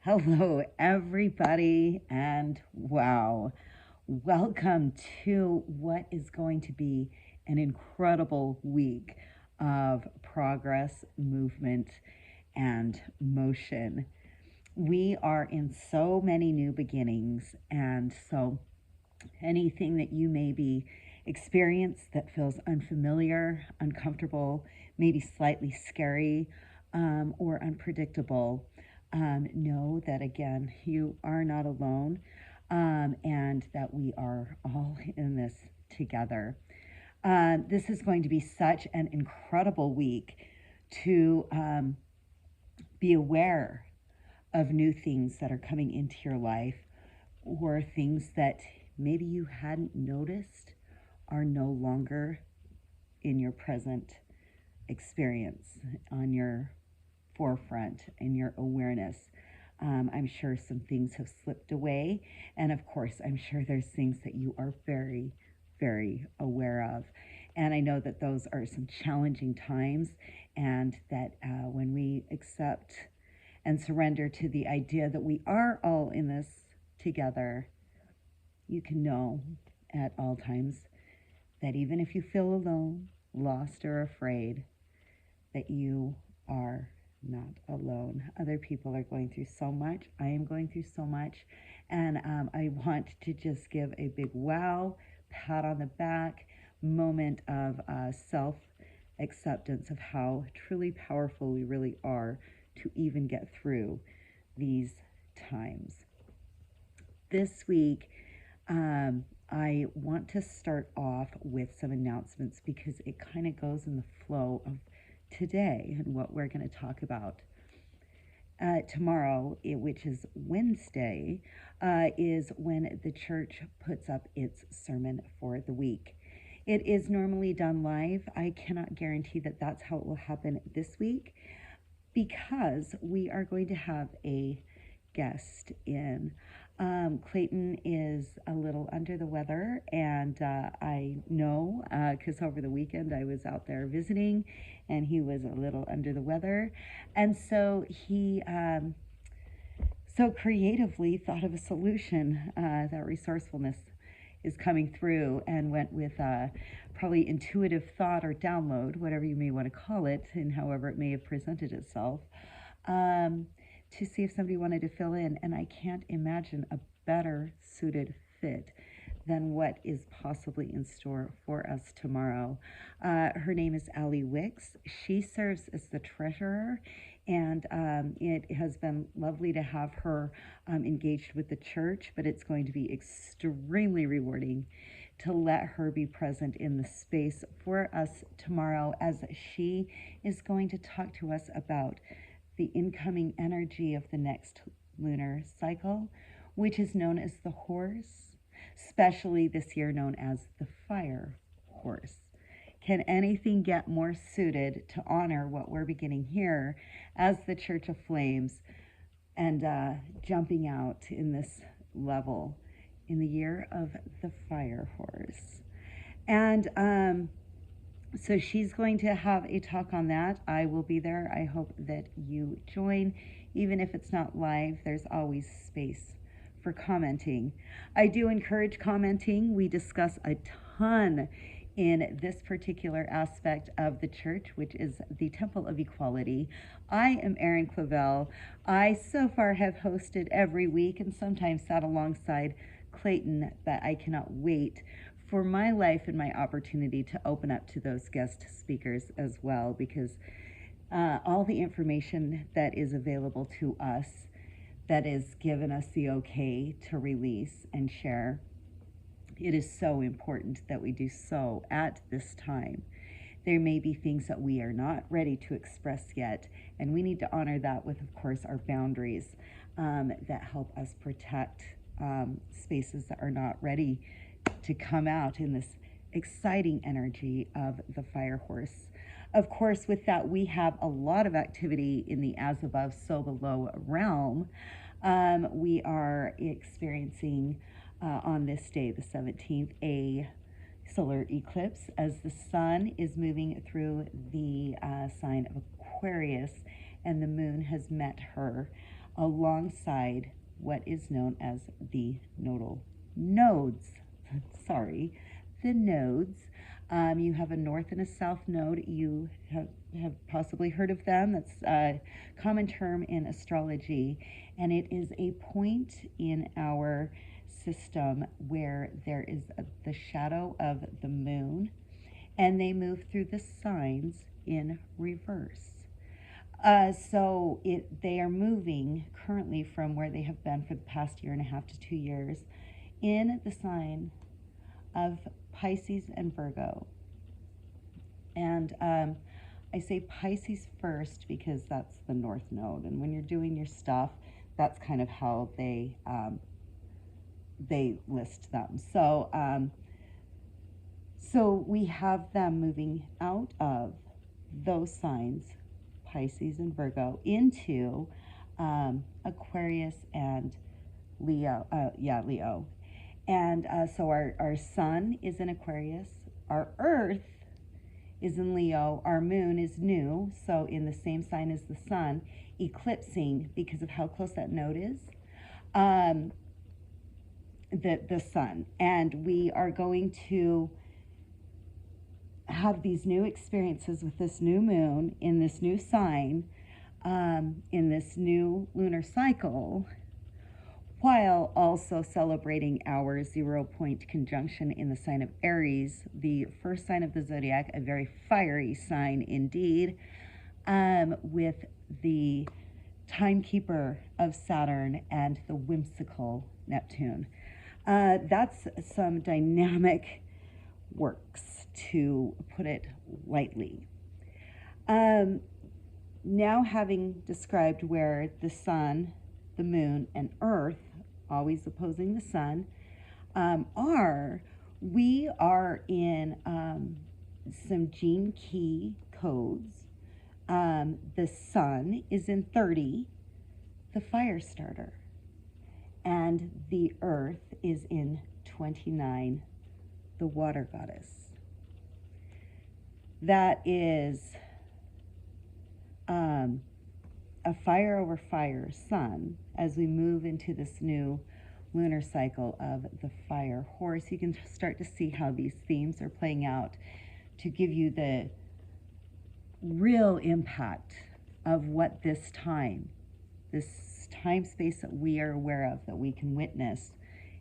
Hello, everybody, and wow, welcome to what is going to be an incredible week of progress, movement, and motion. We are in so many new beginnings, and so anything that you may be experience that feels unfamiliar, uncomfortable, maybe slightly scary, or unpredictable, know that again, you are not alone, and that we are all in this together. This is going to be such an incredible week to be aware of new things that are coming into your life, or things that maybe you hadn't noticed are no longer in your present experience, on your forefront, in your awareness. I'm sure some things have slipped away, and of course, I'm sure there's things that you are very, very aware of. And I know that those are some challenging times, and that when we accept and surrender to the idea that we are all in this together, you can know at all times that even if you feel alone, lost, or afraid, that you are not alone. Other people are going through so much. I am going through so much. And I want to just give a big wow, pat on the back, moment of self acceptance of how truly powerful we really are to even get through these times. This week, I want to start off with some announcements because it kind of goes in the flow of today and what we're going to talk about. Tomorrow, which is Wednesday, is when the church puts up its sermon for the week. It is normally done live. I cannot guarantee that that's how it will happen this week, because we are going to have a guest in. Clayton is a little under the weather, and I know because over the weekend I was out there visiting, and he was a little under the weather. And so he so creatively thought of a solution. That resourcefulness is coming through, and went with probably intuitive thought or download, whatever you may want to call it, and however it may have presented itself, to see if somebody wanted to fill in. And I can't imagine a better suited fit than what is possibly in store for us tomorrow. Her name is Allie Wicks. She serves as the treasurer, and it has been lovely to have her engaged with the church, but it's going to be extremely rewarding to let her be present in the space for us tomorrow, as she is going to talk to us about the incoming energy of the next lunar cycle, which is known as the horse, especially this year known as the fire horse. Can anything get more suited to honor what we're beginning here as the Church of Flames, and jumping out in this level in the year of the fire horse? And so she's going to have a talk on that. I will be there. I hope that you join. Even if it's not live, there's always space for commenting. I do encourage commenting. We discuss a ton in this particular aspect of the church, which is the Temple of Equality. I am Erin Clavel. I so far have hosted every week and sometimes sat alongside Clayton, but I cannot wait for my life and my opportunity to open up to those guest speakers as well, because all the information that is available to us, that is given us the okay to release and share, it is so important that we do so at this time. There may be things that we are not ready to express yet, and we need to honor that with, of course, our boundaries that help us protect spaces that are not ready to come out in this exciting energy of the fire horse. Of course, with that, we have a lot of activity in the as above, so below realm. We are experiencing on this day, the 17th, a solar eclipse, as the sun is moving through the sign of Aquarius, and the moon has met her alongside what is known as the nodal nodes. Sorry, the nodes. You have a north and a south node. You have possibly heard of them. That's a common term in astrology, and it is a point in our system where there is the shadow of the moon, and they move through the signs in reverse. So they are moving currently from where they have been for the past year and a half to 2 years in the sign of Pisces and Virgo. And I say Pisces first because that's the north node. And when you're doing your stuff, that's kind of how they list them. So we have them moving out of those signs, Pisces and Virgo, into Aquarius and Leo. Leo. And so our sun is in Aquarius, our earth is in Leo, our moon is new, so in the same sign as the sun, eclipsing because of how close that node is, the sun. And we are going to have these new experiences with this new moon in this new sign, in this new lunar cycle, while also celebrating our 0-point conjunction in the sign of Aries, the first sign of the zodiac, a very fiery sign indeed, with the timekeeper of Saturn and the whimsical Neptune. That's some dynamic works, to put it lightly. Now, having described where the sun, the moon, and earth, always opposing the sun, we are in some gene key codes. The sun is in 30, the fire starter, and the earth is in 29, the water goddess. That is a fire over fire sun as we move into this new lunar cycle of the fire horse. You can start to see how these themes are playing out to give you the real impact of what this time space that we are aware of, that we can witness,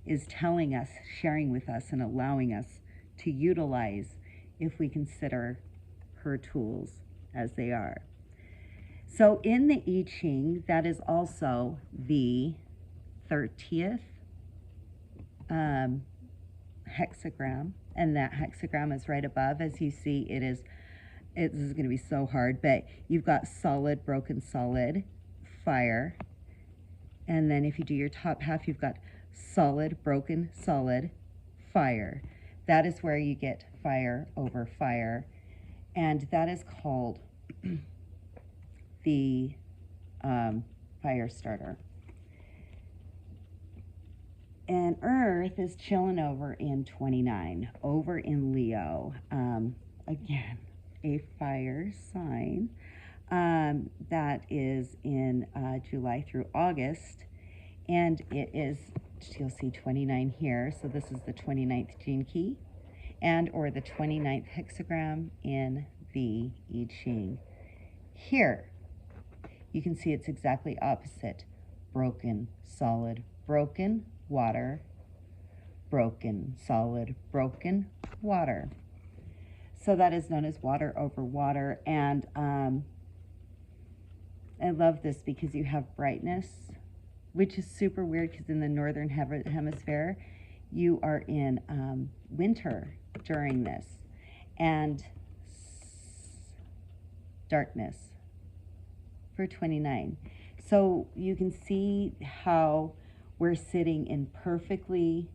is telling us, sharing with us, and allowing us to utilize if we consider her tools as they are. So in the I Ching, that is also the 30th hexagram, and that hexagram is right above. As you see, this is going to be so hard, but you've got solid, broken, solid, fire, and then if you do your top half, you've got solid, broken, solid, fire. That is where you get fire over fire, and that is called the fire starter. And Earth is chilling over in 29, over in Leo. Again, a fire sign that is in July through August. And it is, you'll see 29 here. So this is the 29th gene key, and or the 29th hexagram in the I Ching. Here, you can see it's exactly opposite. Broken, solid, broken, water, broken, solid, broken, water. So that is known as water over water. And I love this because you have brightness, which is super weird because in the northern hemisphere, you are in winter during this, and darkness for 29. So you can see how we're sitting in perfectly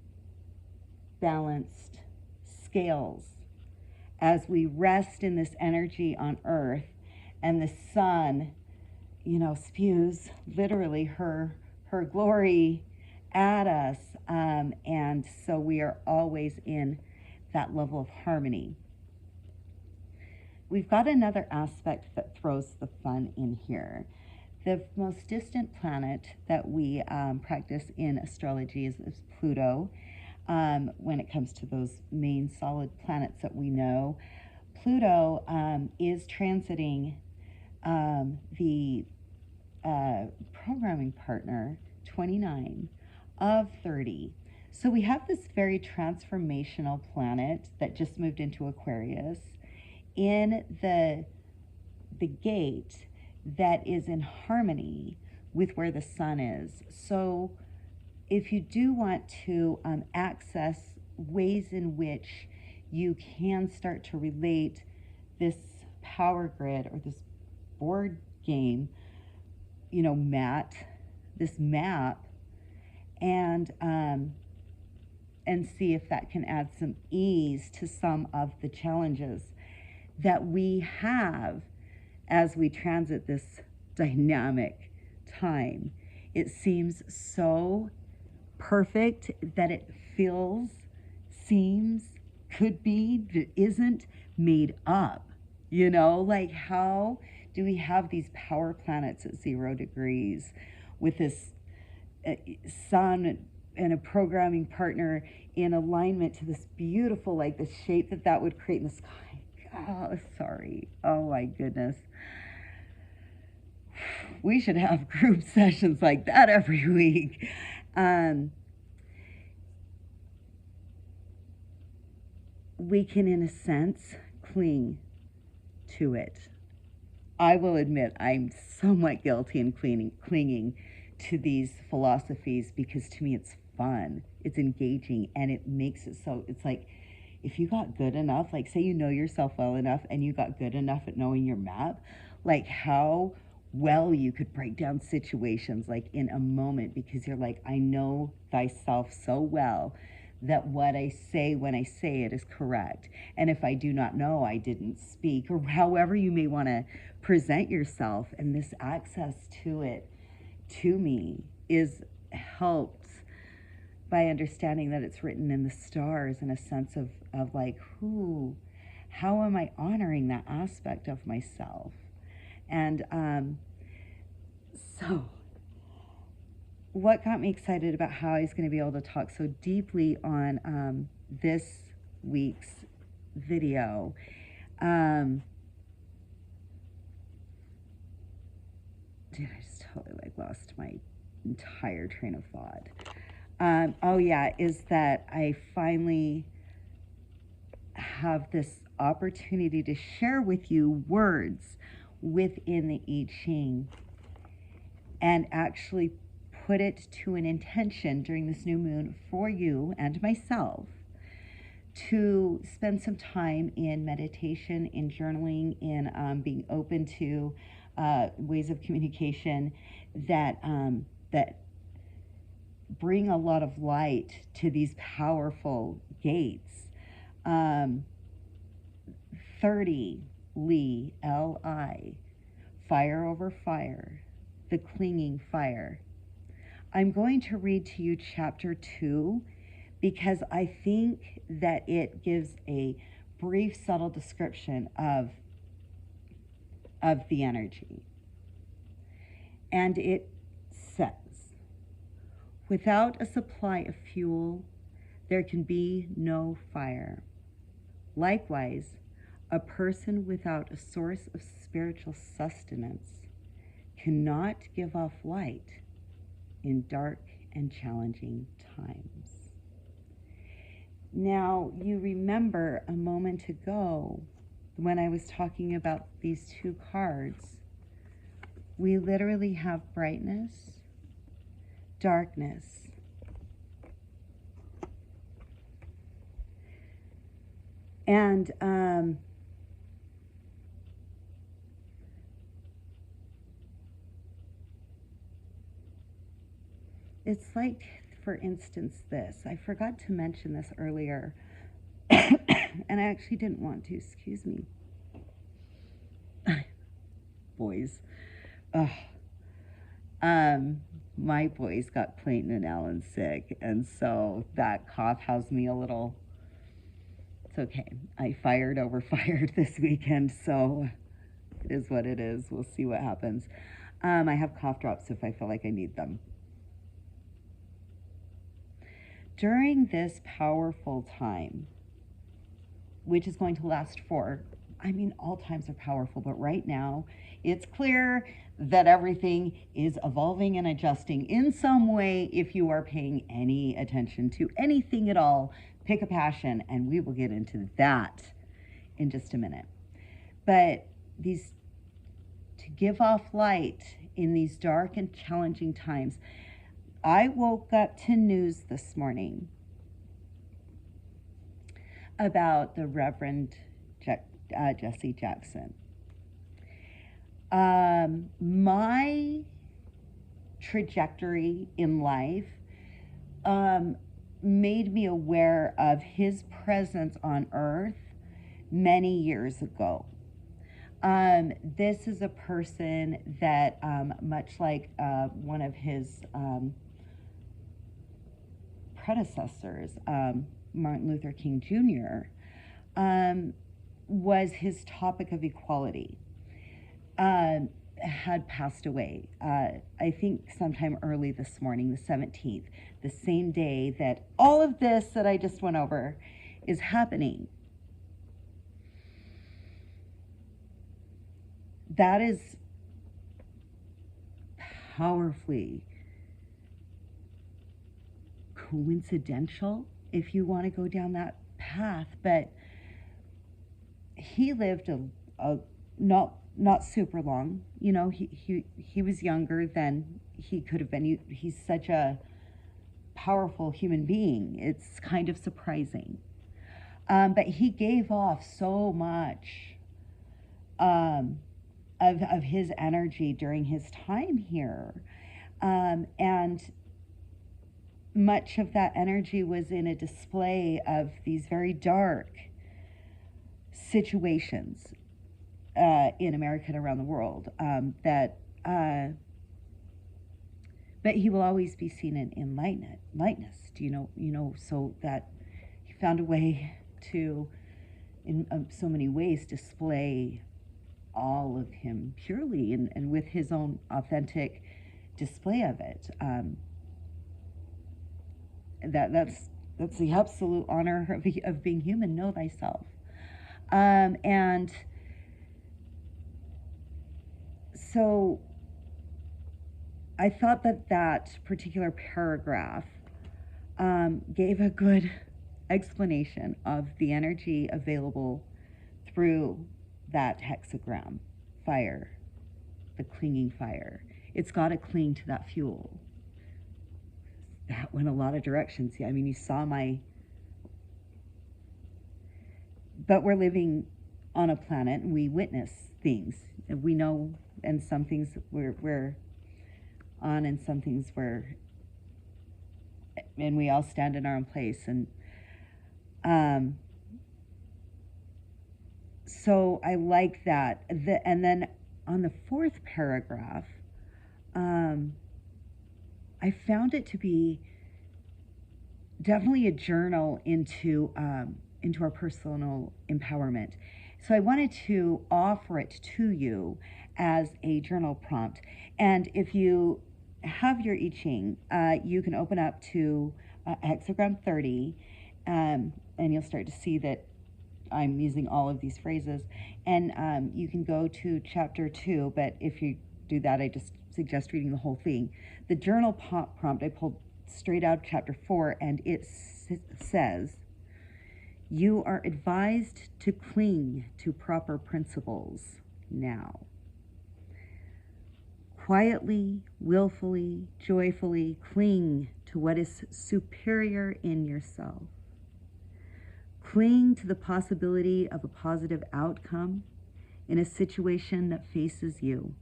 balanced scales as we rest in this energy on Earth, and the sun, spews literally her glory at us, and so we are always in that level of harmony. We've got another aspect that throws the fun in here. The most distant planet that we practice in astrology is Pluto. When it comes to those main solid planets that we know, Pluto is transiting the programming partner 29 of 30. So we have this very transformational planet that just moved into Aquarius in the gate that is in harmony with where the sun is. So if you do want to access ways in which you can start to relate this power grid or this board game, you know, this map, and see if that can add some ease to some of the challenges that we have as we transit this dynamic time. It seems so perfect that it feels, seems, could be, isn't made up. You know, like, how do we have these power planets at 0 degrees with this sun and a programming partner in alignment to this beautiful, like, the shape that would create in the sky? Oh, sorry. Oh my goodness. We should have group sessions like that every week. We can, in a sense, cling to it. I will admit I'm somewhat guilty in clinging to these philosophies because to me it's fun, it's engaging, and it makes it so it's like, if you got good enough, like say you know yourself well enough and you got good enough at knowing your map, like how well you could break down situations like in a moment, because you're like, I know thyself so well that what I say when I say it is correct. And if I do not know, I didn't speak, or however you may want to present yourself. And this access to it, to me, is helped by understanding that it's written in the stars, in a sense of like, how am I honoring that aspect of myself? And so what got me excited about how I was going to be able to talk so deeply on this week's video, dude, I just totally like lost my entire train of thought. Oh yeah, is that I finally have this opportunity to share with you words within the I Ching and actually put it to an intention during this new moon for you and myself to spend some time in meditation, in journaling, in being open to ways of communication that that bring a lot of light to these powerful gates. 30, Li, L-I, fire over fire, the clinging fire. I'm going to read to you chapter 2 because I think that it gives a brief, subtle description of the energy. And it says, without a supply of fuel, there can be no fire. Likewise, a person without a source of spiritual sustenance cannot give off light in dark and challenging times. Now, you remember a moment ago when I was talking about these two cards, we literally have brightness, darkness, and it's like, for instance, this. I forgot to mention this earlier, and I actually didn't want to, excuse me. Boys. Ugh. My boys got Clayton and Alan sick, and so that cough has me a little, it's okay. I fired over fired this weekend, so it is what it is. We'll see what happens. I have cough drops if I feel like I need them. During this powerful time, which is going to last for, I mean, all times are powerful, but right now it's clear that everything is evolving and adjusting in some way. If you are paying any attention to anything at all, pick a passion, and we will get into that in just a minute. But these, to give off light in these dark and challenging times, I woke up to news this morning about the Reverend Jesse Jackson. My trajectory in life made me aware of his presence on earth many years ago. This is a person that, much like one of his predecessors, Martin Luther King Jr., was his topic of equality, had passed away, I think sometime early this morning, the 17th, the same day that all of this that I just went over is happening. That is powerfully coincidental, if you want to go down that path, but he lived a not super long. You know, he was younger than he could have been. He's such a powerful human being. It's kind of surprising. But he gave off so much of his energy during his time here. And much of that energy was in a display of these very dark situations in America and around the world, but he will always be seen in lightness. Do you know, so that he found a way to, in so many ways, display all of him purely and with his own authentic display of it. That's the absolute honor of being human. Know thyself. And so I thought that particular paragraph gave a good explanation of the energy available through that hexagram fire, the clinging fire. It's got to cling to that fuel. That went a lot of directions. I mean, you saw but we're living on a planet and we witness things. We know, and some things we're on, and some things and we all stand in our own place. And so I like that. And then on the fourth paragraph, I found it to be definitely a journal into our personal empowerment. So I wanted to offer it to you as a journal prompt. And if you have your I Ching, you can open up to hexagram 30, and you'll start to see that I'm using all of these phrases. And you can go to chapter 2, but if you do that, I just suggest reading the whole thing. The journal prompt I pulled straight out of chapter 4, and it says, you are advised to cling to proper principles now. Quietly, willfully, joyfully cling to what is superior in yourself. Cling to the possibility of a positive outcome in a situation that faces you,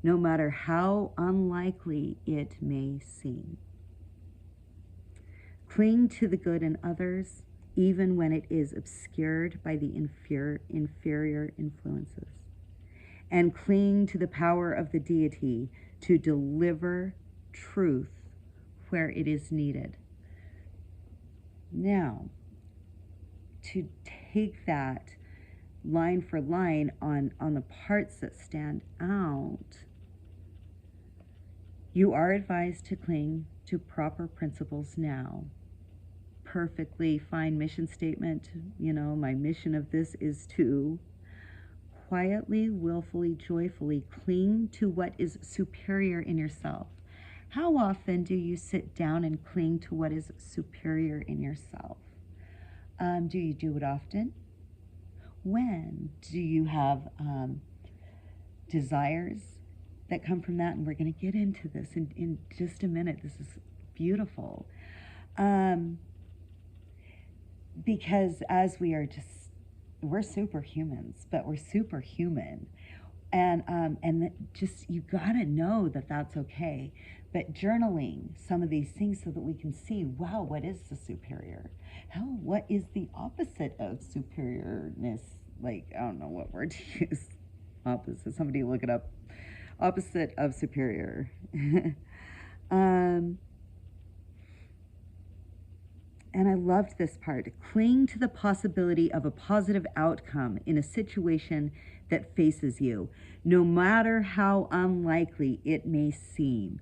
no matter how unlikely it may seem. Cling to the good in others, even when it is obscured by the inferior influences. And cling to the power of the deity to deliver truth where it is needed. Now, to take that line for line on the parts that stand out, You are advised to cling to proper principles now. Perfectly fine mission statement. My mission of this is to quietly, willfully, joyfully cling to what is superior in yourself. How often do you sit down and cling to what is superior in yourself? Do you do it often? When? Do you have desires that come from that? And we're going to get into this in just a minute. This is beautiful. Because as we're superhumans, but we're superhuman. And just, you gotta know that that's okay. But journaling some of these things so that we can see, wow, what is the superior? What is the opposite of superiorness? Like, I don't know what word to use. Opposite. Somebody look it up. Opposite of superior. And I loved this part. Cling to the possibility of a positive outcome in a situation that faces you, no matter how unlikely it may seem.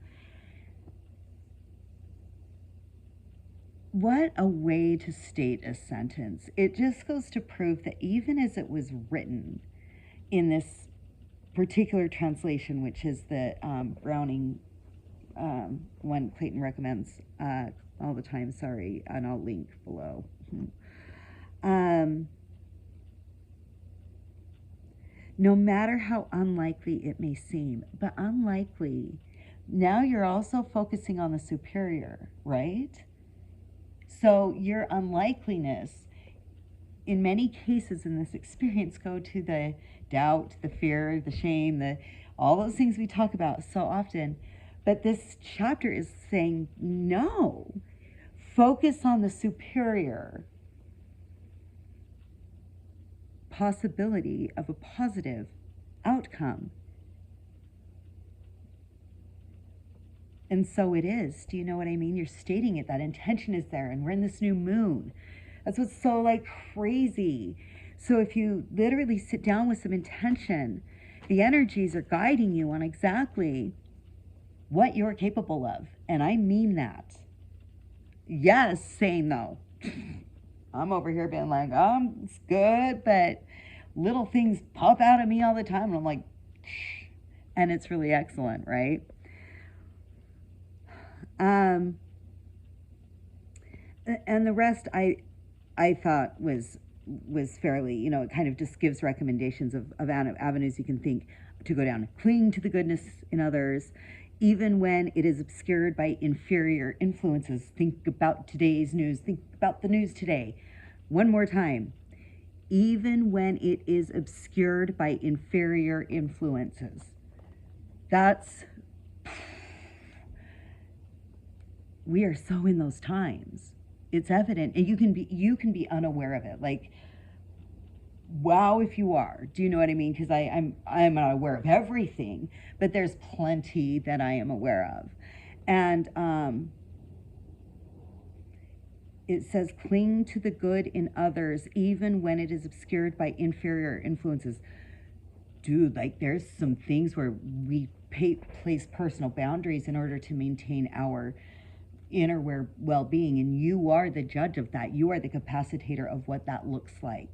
What a way to state a sentence. It just goes to prove that even as it was written in this particular translation, which is the Browning one Clayton recommends all the time, sorry, and I'll link below. No matter how unlikely it may seem, but unlikely, now you're also focusing on the superior, right? So your unlikeliness, in many cases in this experience, go to the doubt, the fear, the shame, all those things we talk about so often. But this chapter is saying, no, focus on the superior possibility of a positive outcome. And so it is. Do you know what I mean? You're stating it. That intention is there. And we're in this new moon. That's what's so crazy. So if you literally sit down with some intention, the energies are guiding you on exactly what you're capable of. And I mean that. Yes, same though. I'm over here being like, it's good, but little things pop out at me all the time. And I'm like, and it's really excellent, right? And the rest I thought was fairly, it kind of just gives recommendations of avenues you can think to go down. Cling to the goodness in others, even when it is obscured by inferior influences. Think about today's news. Think about the news today. One more time. Even when it is obscured by inferior influences. We are so in those times. It's evident, and you can be unaware of it. Like, wow, if you are. Do you know what I mean? Because I'm not aware of everything, but there's plenty that I am aware of. And it says, cling to the good in others, even when it is obscured by inferior influences. Dude, there's some things where we place personal boundaries in order to maintain our inner well-being, and you are the judge of that. You are the capacitator of what that looks like.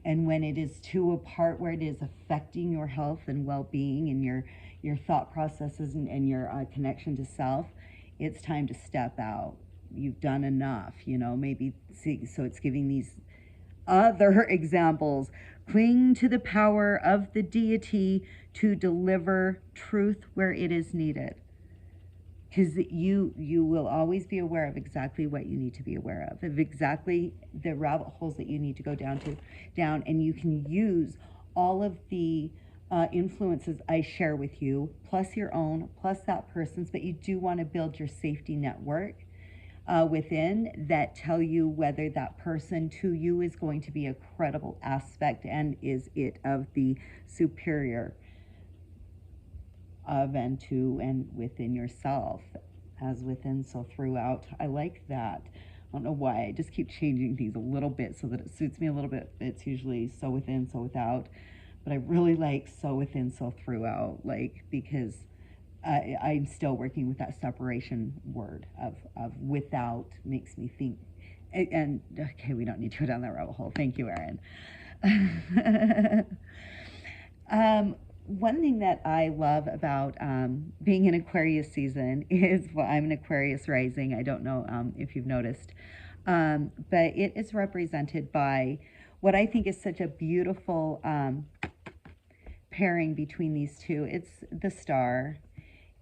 And when it is to a part where it is affecting your health and well-being and your thought processes and your connection to self, it's time to step out. You've done enough, maybe see. So it's giving these other examples. Cling to the power of the deity to deliver truth where it is needed. Because you will always be aware of exactly what you need to be aware of exactly the rabbit holes that you need to go down, and you can use all of the influences I share with you, plus your own, plus that person's, but you do want to build your safety network within that tell you whether that person to you is going to be a credible aspect and is it of the superior of and to and within yourself, as within so throughout. I like that. I don't know why, I just keep changing these a little bit so that it suits me a little bit. It's usually so within, so without, but I really like so within, so throughout, because I'm still working with that separation word of without makes me think. And okay, we don't need to go down that rabbit hole. Thank you, Erin. One thing that I love about being in Aquarius season is, well, I'm an Aquarius rising. I don't know if you've noticed, but it is represented by what I think is such a beautiful pairing between these two. It's the star.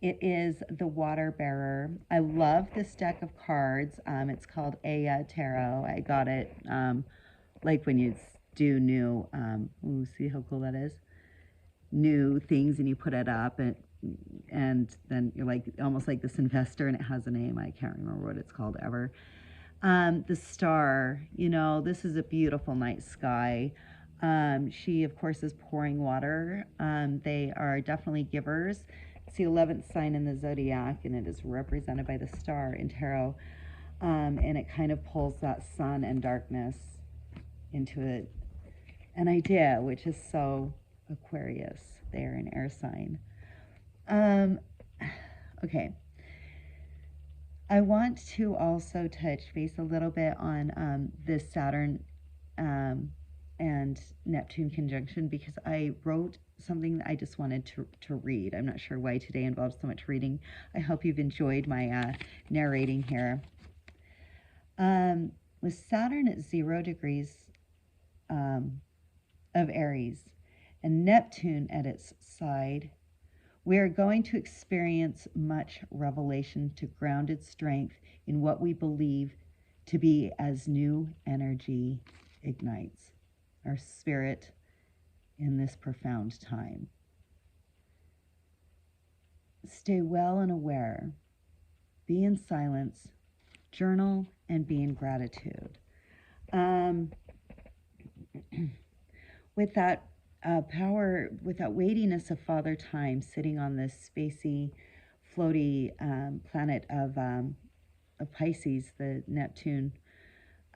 It is the water bearer. I love this deck of cards. It's called Aya Tarot. I got it like when you do new, ooh, see how cool that is? New things and you put it up and then you're like almost like this investor and it has a name. I can't remember what it's called ever. The star, you know, this is a beautiful night sky. She, of course, is pouring water. They are definitely givers. It's the 11th sign in the zodiac, and it is represented by the star in tarot. And it kind of pulls that sun and darkness into an idea, which is so Aquarius. They're an air sign. Okay. I want to also touch base a little bit on this Saturn and Neptune conjunction because I wrote something that I just wanted to read. I'm not sure why today involves so much reading. I hope you've enjoyed my narrating here. With Saturn at 0 degrees of Aries and Neptune at its side, we are going to experience much revelation to grounded strength in what we believe to be as new energy ignites our spirit in this profound time. Stay well and aware. Be in silence. Journal and be in gratitude. With that power, with that weightiness of Father Time sitting on this spacey, floaty planet of Pisces, the Neptune,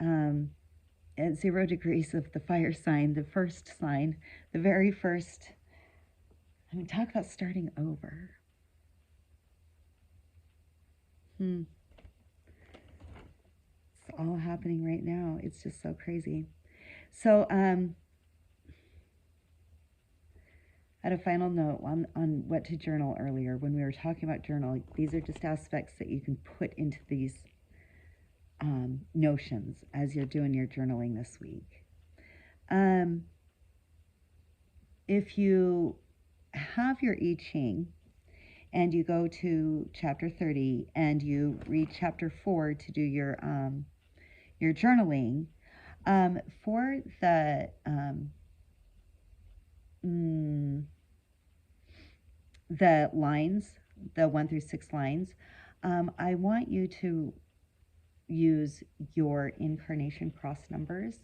at 0 degrees of the fire sign, the first sign, the very first. I mean, talk about starting over. It's all happening right now. It's just so crazy. So, at a final note on what to journal earlier, when we were talking about journal, these are just aspects that you can put into these notions as you're doing your journaling this week. If you have your I Ching and you go to chapter 30 and you read chapter 4 to do your journaling, for the lines, the 1 through 6 lines, I want you to use your incarnation cross numbers.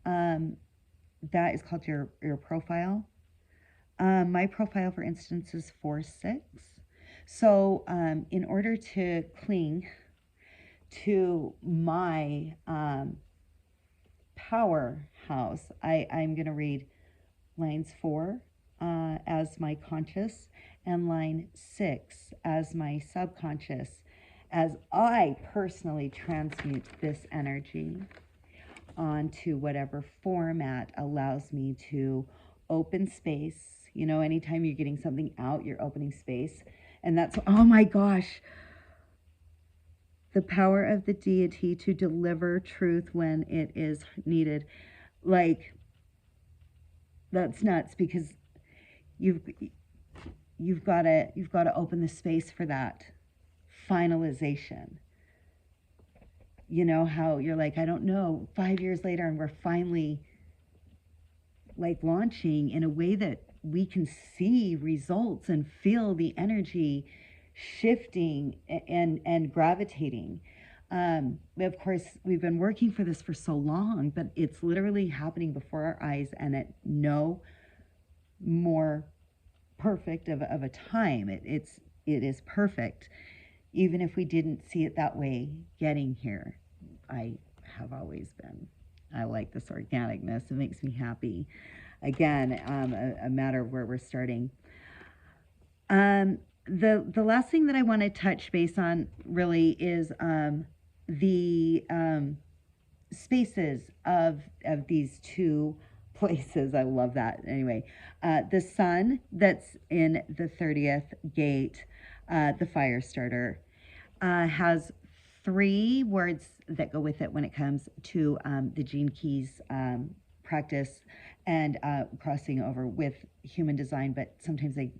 That is called your profile. My profile, for instance, is 4-6. So in order to cling to my powerhouse, I'm going to read lines 4 as my conscious and line 6 as my subconscious, as I personally transmute this energy onto whatever format allows me to open space. You know, anytime you're getting something out, you're opening space. And that's, oh my gosh, the power of the deity to deliver truth when it is needed. Like, that's nuts because you've got to open the space for that finalization. You know how you're like, I don't know, 5 years later and we're finally like launching in a way that we can see results and feel the energy shifting and gravitating. Of course, we've been working for this for so long, but it's literally happening before our eyes and at no more perfect of a time. It is perfect. Even if we didn't see it that way getting here, I have always been. I like this organicness. It makes me happy. Again, a matter of where we're starting. The last thing that I want to touch base on really is the spaces of these two places. I love that. Anyway, the sun that's in the 30th gate, the fire starter, has three words that go with it when it comes to the gene keys practice and crossing over with human design, but sometimes they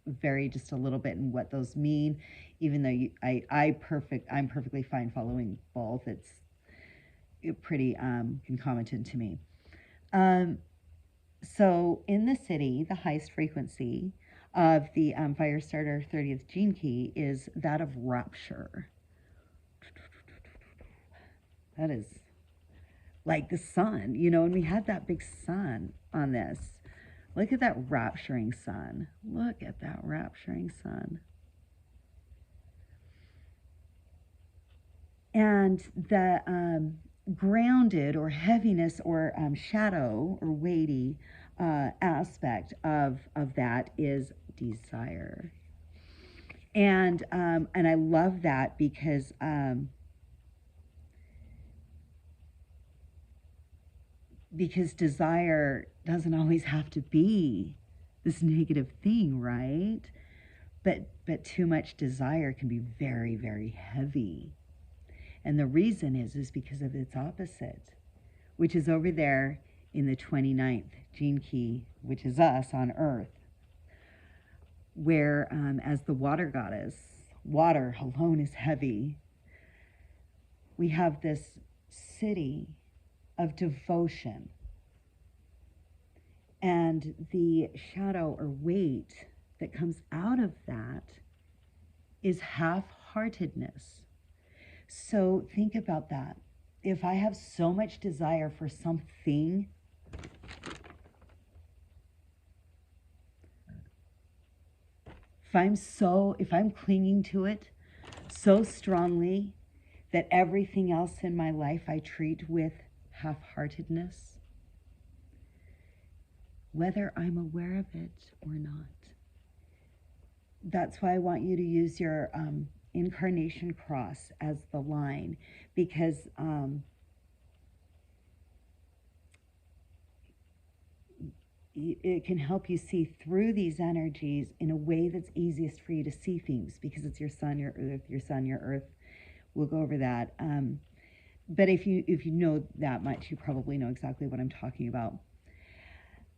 vary just a little bit in what those mean, even though I'm perfectly fine following both. It's pretty concomitant to me. So in the city, the highest frequency of the Firestarter 30th gene key is that of rapture. That is like the sun, you know, and we had that big sun on this. Look at that rapturing sun. Look at that rapturing sun. And the grounded or heaviness or shadow or weighty aspect of that is desire. And I love that because desire doesn't always have to be this negative thing, right? But too much desire can be very, very heavy. And the reason is because of its opposite, which is over there in the 29th gene key, which is us on Earth, where as the water goddess, water alone is heavy. We have this city of devotion. And the shadow or weight that comes out of that is half-heartedness. So think about that. If I have so much desire for something, if I'm clinging to it so strongly that everything else in my life I treat with half-heartedness, whether I'm aware of it or not. That's why I want you to use your incarnation cross as the line, because it can help you see through these energies in a way that's easiest for you to see things, because it's your sun, your earth, your sun, your earth. We'll go over that. But if you know that much, you probably know exactly what I'm talking about.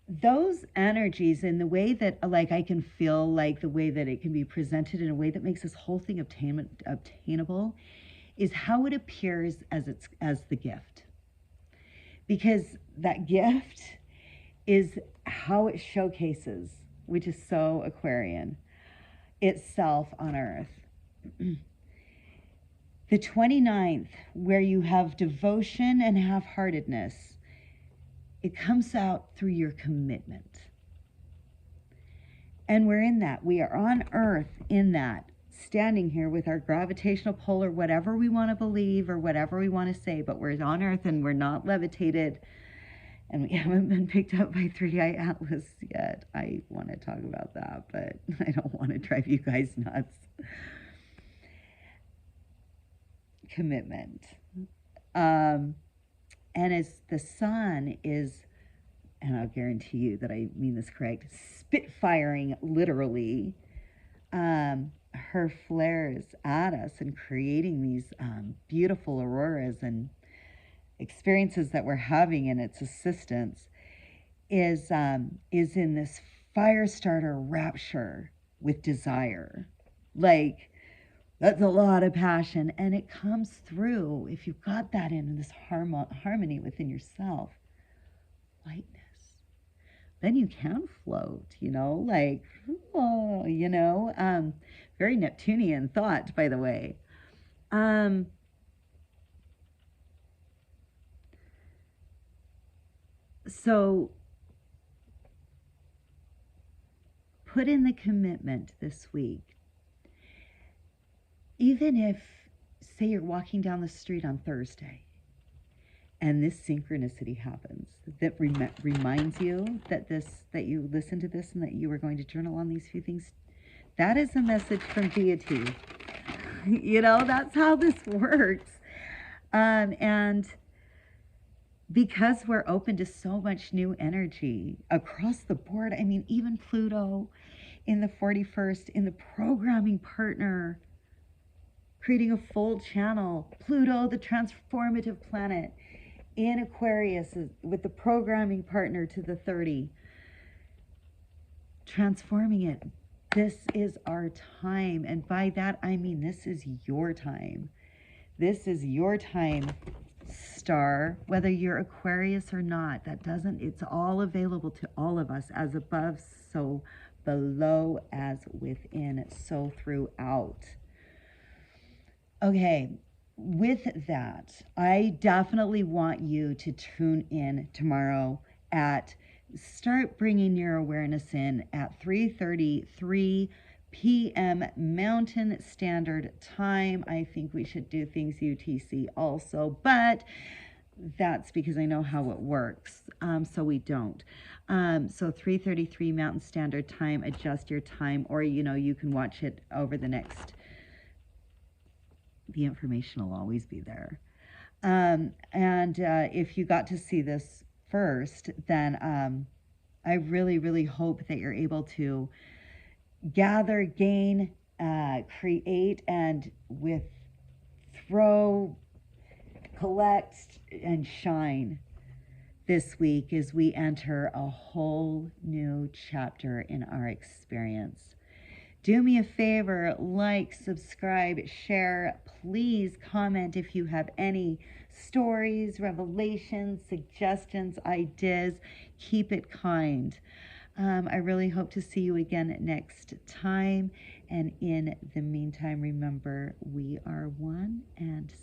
Those energies, in the way that, like, I can feel like the way that it can be presented in a way that makes this whole thing obtainable, is how it appears as the gift. Because that gift is how it showcases, which is so Aquarian, itself on Earth. The 29th, where you have devotion and half-heartedness, it comes out through your commitment. And we're in that. We are on Earth in that, standing here with our gravitational pull or whatever we want to believe or whatever we want to say, but we're on Earth and we're not levitated and we haven't been picked up by 3i Atlas yet. I want to talk about that, but I don't want to drive you guys nuts. Commitment. And as the sun is, and I'll guarantee you that I mean this correct, spitfiring literally her flares at us and creating these beautiful auroras and experiences that we're having in its assistance, is in this fire starter rapture with desire. Like, that's a lot of passion, and it comes through, if you've got that in this harmony within yourself, lightness. Then you can float, you know, like, oh, you know, very Neptunian thought, by the way. So put in the commitment this week. Even if, say, you're walking down the street on Thursday and this synchronicity happens that reminds you that you listened to this and that you were going to journal on these few things That is a message from deity. You know, that's how this works. And because we're open to so much new energy across the board, I mean, even Pluto in the 41st, in the programming partner, creating a full channel. Pluto, the transformative planet, in Aquarius with the programming partner to the 30, transforming it. This is our time. And by that, I mean this is your time. This is your time, star, whether you're Aquarius or not. That doesn't, it's all available to all of us, as above, so below, as within, so throughout. Okay, with that, I definitely want you to tune in tomorrow at, start bringing your awareness in at 3:33 p.m. Mountain Standard Time. I think we should do things UTC also, but that's because I know how it works, so we don't. So 3:33 Mountain Standard Time, adjust your time, or, you know, you can watch it over the next, the information will always be there. And if you got to see this first, then I really, really hope that you're able to gather, gain, create, and throw, collect, and shine this week as we enter a whole new chapter in our experience. Do me a favor, like, subscribe, share. Please comment if you have any stories, revelations, suggestions, ideas. Keep it kind. I really hope to see you again next time. And in the meantime, remember, we are one, and